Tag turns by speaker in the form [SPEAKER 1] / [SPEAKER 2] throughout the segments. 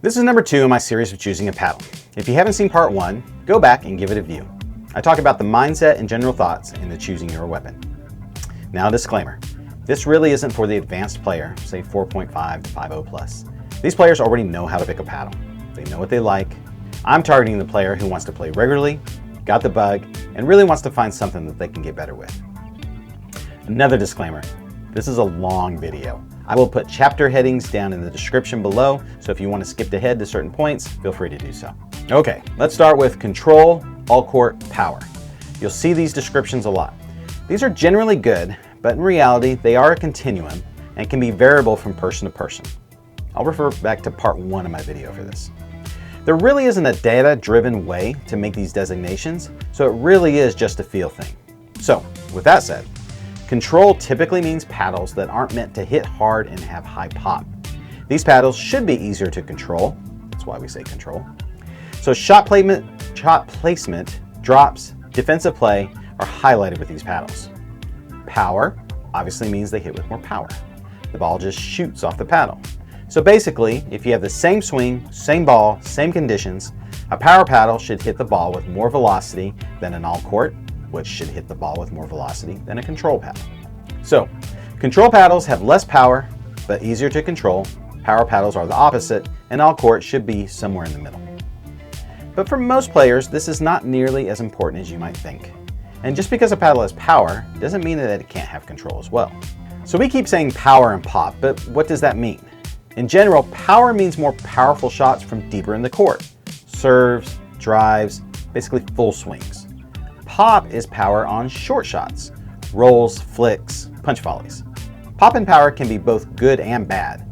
[SPEAKER 1] This is number 2 in my series of choosing a paddle. If you haven't seen part 1, go back and give it a view. I talk about the mindset and general thoughts into choosing your weapon. Now a disclaimer, this really isn't for the advanced player, say 4.5 to 5.0 plus. These players already know how to pick a paddle. They know what they like. I'm targeting the player who wants to play regularly, got the bug, and really wants to find something that they can get better with. Another disclaimer, this is a long video. I will put chapter headings down in the description below, so if you want to skip ahead to certain points, feel free to do so. Okay, let's start with control, all court, power. You'll see these descriptions a lot. These are generally good, but in reality, they are a continuum and can be variable from person to person. I'll refer back to part 1 of my video for this. There really isn't a data-driven way to make these designations, so it really is just a feel thing. So, with that said, control typically means paddles that aren't meant to hit hard and have high pop. These paddles should be easier to control, that's why we say control. So shot placement, drops, defensive play are highlighted with these paddles. Power obviously means they hit with more power. The ball just shoots off the paddle. So basically, if you have the same swing, same ball, same conditions, a power paddle should hit the ball with more velocity than an all court, which should hit the ball with more velocity than a control paddle. So, control paddles have less power, but easier to control. Power paddles are the opposite, and all court should be somewhere in the middle. But for most players, this is not nearly as important as you might think. And just because a paddle has power, doesn't mean that it can't have control as well. So we keep saying power and pop, but what does that mean? In general, power means more powerful shots from deeper in the court. Serves, drives, basically full swings. Pop is power on short shots, rolls, flicks, punch volleys. Pop and power can be both good and bad.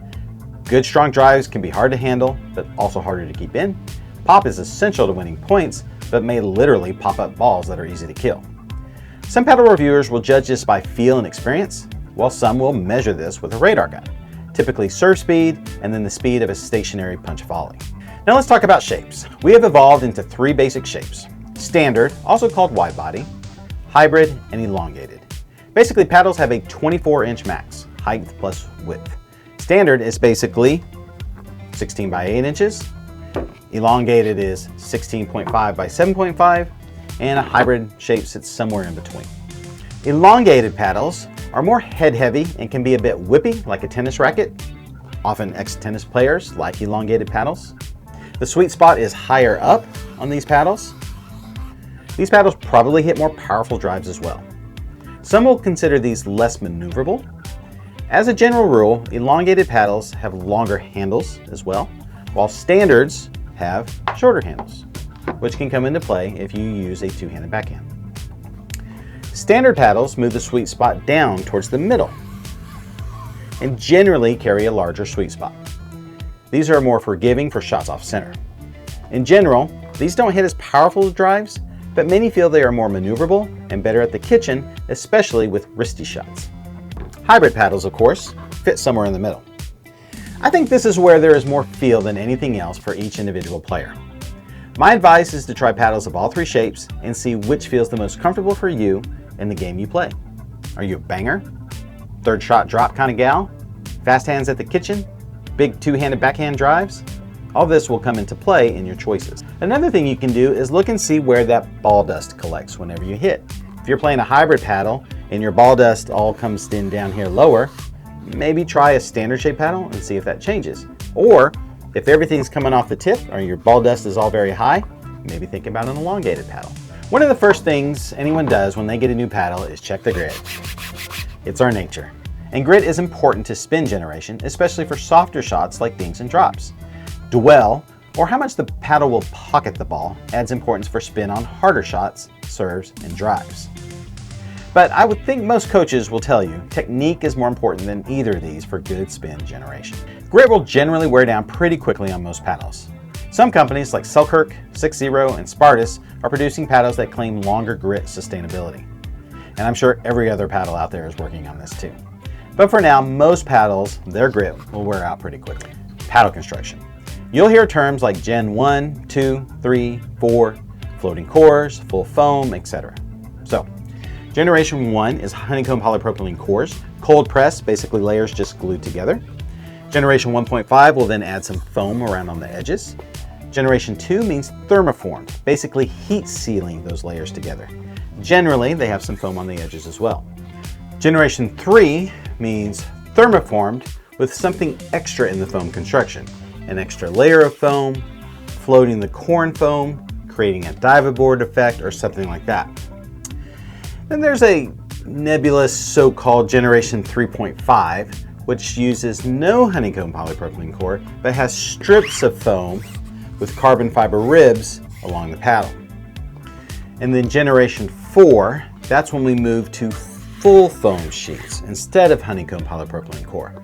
[SPEAKER 1] Good strong drives can be hard to handle, but also harder to keep in. Pop is essential to winning points, but may literally pop up balls that are easy to kill. Some paddle reviewers will judge this by feel and experience, while some will measure this with a radar gun, typically serve speed and then the speed of a stationary punch volley. Now let's talk about shapes. We have evolved into 3 basic shapes. Standard, also called wide body, hybrid, and elongated. Basically, paddles have a 24-inch max, height plus width. Standard is basically 16 by 8 inches. Elongated is 16.5 by 7.5, and a hybrid shape sits somewhere in between. Elongated paddles are more head-heavy and can be a bit whippy like a tennis racket. Often ex-tennis players like elongated paddles. The sweet spot is higher up on these paddles. These paddles probably hit more powerful drives as well. Some will consider these less maneuverable. As a general rule, elongated paddles have longer handles as well, while standards have shorter handles, which can come into play if you use a two-handed backhand. Standard paddles move the sweet spot down towards the middle and generally carry a larger sweet spot. These are more forgiving for shots off center. In general, these don't hit as powerful as drives, but many feel they are more maneuverable and better at the kitchen, especially with wristy shots. Hybrid paddles, of course, fit somewhere in the middle. I think this is where there is more feel than anything else for each individual player. My advice is to try paddles of all 3 shapes and see which feels the most comfortable for you in the game you play. Are you a banger? Third shot drop kind of gal? Fast hands at the kitchen? Big two-handed backhand drives? All this will come into play in your choices. Another thing you can do is look and see where that ball dust collects whenever you hit. If you're playing a hybrid paddle and your ball dust all comes in down here lower, maybe try a standard shape paddle and see if that changes. Or if everything's coming off the tip or your ball dust is all very high, maybe think about an elongated paddle. One of the first things anyone does when they get a new paddle is check the grit. It's our nature. And grit is important to spin generation, especially for softer shots like dinks and drops. Dwell, or how much the paddle will pocket the ball, adds importance for spin on harder shots, serves, and drives. But I would think most coaches will tell you technique is more important than either of these for good spin generation. Grit will generally wear down pretty quickly on most paddles. Some companies like Selkirk, 6-0, and Spartus are producing paddles that claim longer grit sustainability. And I'm sure every other paddle out there is working on this too. But for now, most paddles, their grit will wear out pretty quickly. Paddle construction. You'll hear terms like Gen 1, 2, 3, 4, floating cores, full foam, etc. So, Generation 1 is honeycomb polypropylene cores, cold pressed, basically layers just glued together. Generation 1.5 will then add some foam around on the edges. Generation 2 means thermoformed, basically heat sealing those layers together. Generally, they have some foam on the edges as well. Generation 3 means thermoformed with something extra in the foam construction. An extra layer of foam, floating the corn foam, creating a diving board effect or something like that. Then there's a nebulous so-called Generation 3.5, which uses no honeycomb polypropylene core, but has strips of foam with carbon fiber ribs along the paddle. And then Generation 4, that's when we move to full foam sheets instead of honeycomb polypropylene core.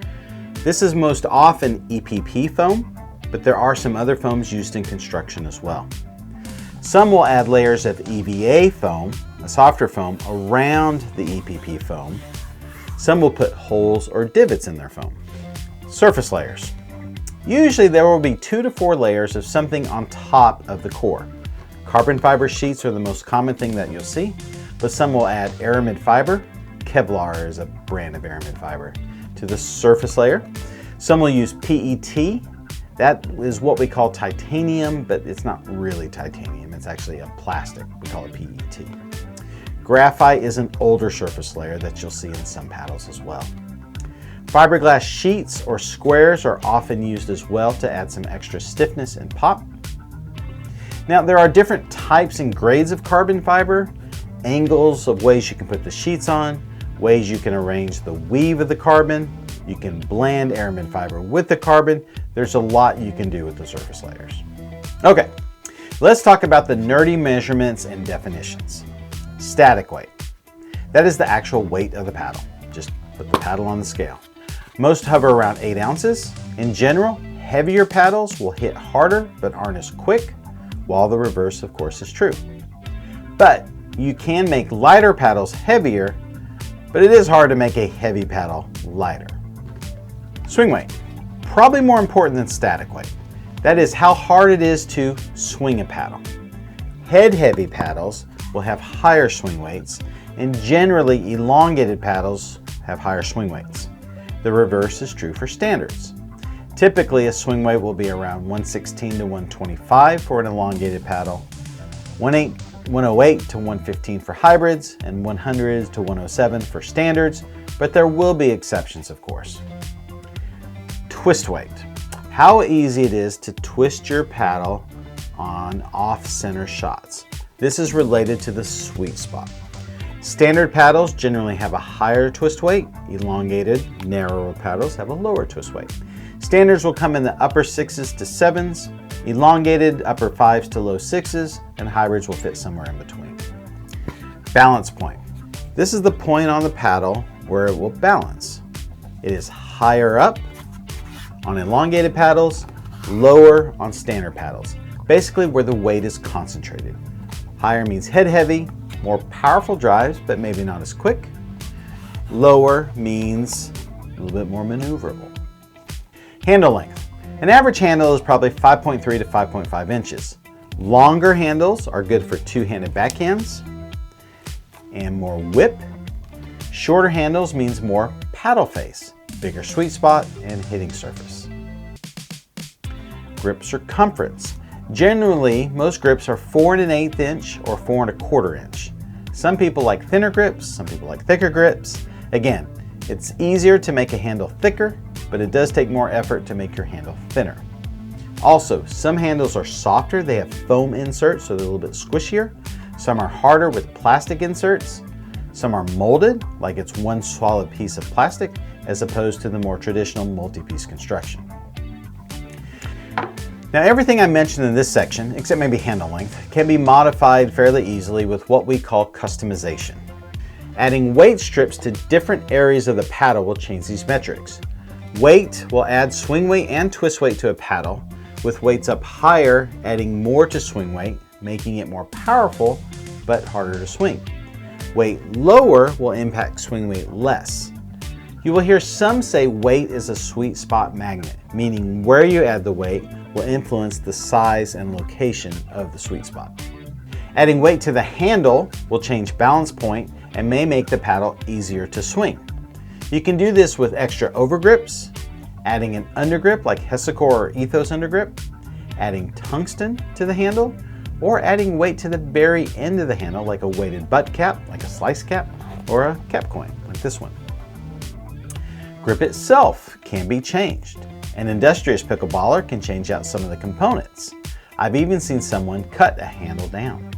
[SPEAKER 1] This is most often EPP foam, but there are some other foams used in construction as well. Some will add layers of EVA foam, a softer foam, around the EPP foam. Some will put holes or divots in their foam. Surface layers. Usually there will be 2 to 4 layers of something on top of the core. Carbon fiber sheets are the most common thing that you'll see, but some will add aramid fiber. Kevlar is a brand of aramid fiber to the surface layer. Some will use PET. That is what we call titanium, but it's not really titanium. It's actually a plastic. We call it PET. Graphite is an older surface layer that you'll see in some paddles as well. Fiberglass sheets or squares are often used as well to add some extra stiffness and pop. Now there are different types and grades of carbon fiber, angles of ways you can put the sheets on, ways you can arrange the weave of the carbon, you can blend aramid fiber with the carbon. There's a lot you can do with the surface layers. Okay, let's talk about the nerdy measurements and definitions. Static weight. That is the actual weight of the paddle. Just put the paddle on the scale. Most hover around 8 ounces. In general, heavier paddles will hit harder but aren't as quick, while the reverse, of course, is true. But you can make lighter paddles heavier, but it is hard to make a heavy paddle lighter. Swing weight. Probably more important than static weight. That is how hard it is to swing a paddle. Head-heavy paddles will have higher swing weights, and generally elongated paddles have higher swing weights. The reverse is true for standards. Typically, a swing weight will be around 116 to 125 for an elongated paddle, 108 to 115 for hybrids, and 100 to 107 for standards, but there will be exceptions, of course. Twist weight. How easy it is to twist your paddle on off-center shots. This is related to the sweet spot. Standard paddles generally have a higher twist weight. Elongated, narrower paddles have a lower twist weight. Standards will come in the upper 6s to 7s, elongated upper 5s to low 6s, and hybrids will fit somewhere in between. Balance point. This is the point on the paddle where it will balance. It is higher up on elongated paddles, lower on standard paddles. Basically where the weight is concentrated. Higher means head heavy, more powerful drives, but maybe not as quick. Lower means a little bit more maneuverable. Handle length. An average handle is probably 5.3 to 5.5 inches. Longer handles are good for two-handed backhands and more whip. Shorter handles means more paddle face, bigger sweet spot, and hitting surface. Grip circumference. Generally, most grips are 4 1/8 inch or 4 1/4 inch. Some people like thinner grips, some people like thicker grips. Again, it's easier to make a handle thicker, but it does take more effort to make your handle thinner. Also, some handles are softer, they have foam inserts, so they're a little bit squishier. Some are harder with plastic inserts. Some are molded, like it's one solid piece of plastic, as opposed to the more traditional multi-piece construction. Now, everything I mentioned in this section, except maybe handle length, can be modified fairly easily with what we call customization. Adding weight strips to different areas of the paddle will change these metrics. Weight will add swing weight and twist weight to a paddle, with weights up higher adding more to swing weight, making it more powerful but harder to swing. Weight lower will impact swing weight less. You will hear some say weight is a sweet spot magnet, meaning where you add the weight will influence the size and location of the sweet spot. Adding weight to the handle will change balance point and may make the paddle easier to swing. You can do this with extra overgrips, adding an undergrip like Hesicor or Ethos undergrip, adding tungsten to the handle, or adding weight to the very end of the handle like a weighted butt cap, like a slice cap, or a cap coin, like this one. Grip itself can be changed. An industrious pickleballer can change out some of the components. I've even seen someone cut a handle down.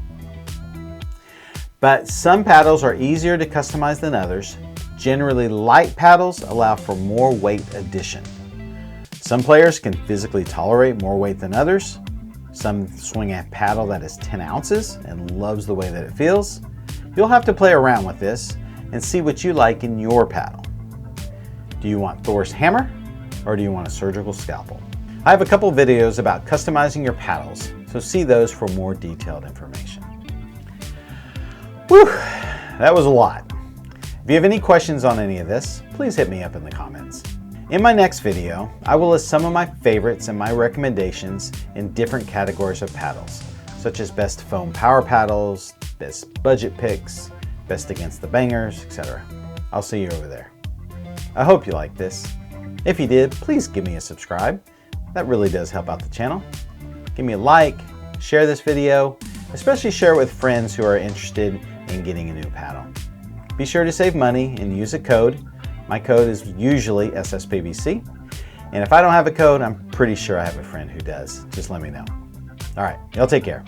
[SPEAKER 1] But some paddles are easier to customize than others. Generally, light paddles allow for more weight addition. Some players can physically tolerate more weight than others. Some swing a paddle that is 10 ounces and loves the way that it feels. You'll have to play around with this and see what you like in your paddle. Do you want Thor's hammer or do you want a surgical scalpel? I have a couple videos about customizing your paddles, so see those for more detailed information. Whew, that was a lot. If you have any questions on any of this, please hit me up in the comments. In my next video, I will list some of my favorites and my recommendations in different categories of paddles, such as best foam power paddles, best budget picks, best against the bangers, etc. I'll see you over there. I hope you liked this. If you did, please give me a subscribe. That really does help out the channel. Give me a like, share this video, especially share it with friends who are interested in getting a new paddle. Be sure to save money and use a code. My code is usually SSPBC. And if I don't have a code, I'm pretty sure I have a friend who does. Just let me know. All right, y'all take care.